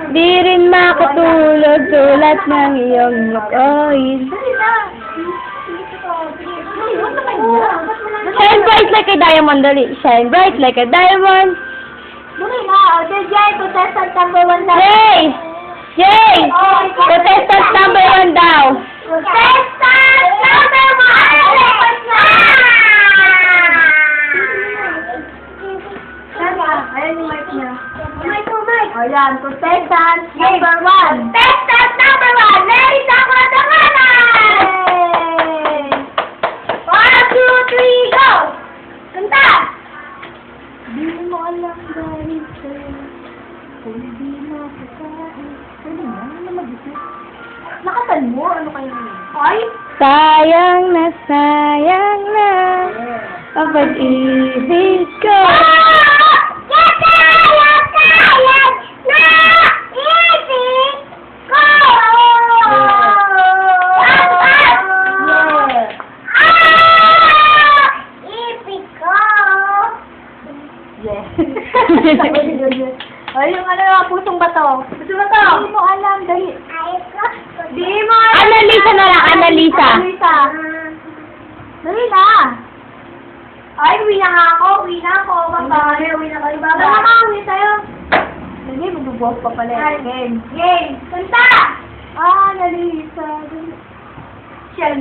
Di rin makatulog sulat ng iyong lokohin. Shine bright like a diamond, dali. Shine bright like a diamond. Dali na, Jay, contestant number 1 daw. Yay! Yay! Contestant number 1 daw. Contestant number 1! Ayan yung mic niya. Mic. Ayan, contestant number 1. Contestant number 1! Ladies and gentlemen! 1, 2, 3, go! Kanta! Di mo alam dahil sa'yo, kung di makakain. Pwede mo, ano mag-isip? Nakatan mo? Ano kayo yun? Ay? Sayang na ang pag-ibig ko. Ay, yung ano, pusong bato. Pusong bato. Hindi mo alam, dali. Di mo alam. Annalisa na lang, Annalisa. Dali na. Ay, uwi na nga ako. Uwi na ako. Bye-bye. Uwi na kayo. Bye-bye. Baka uwi tayo. Dali, magbubuhos pa pala. Game. Kanta! Annalisa. Siya.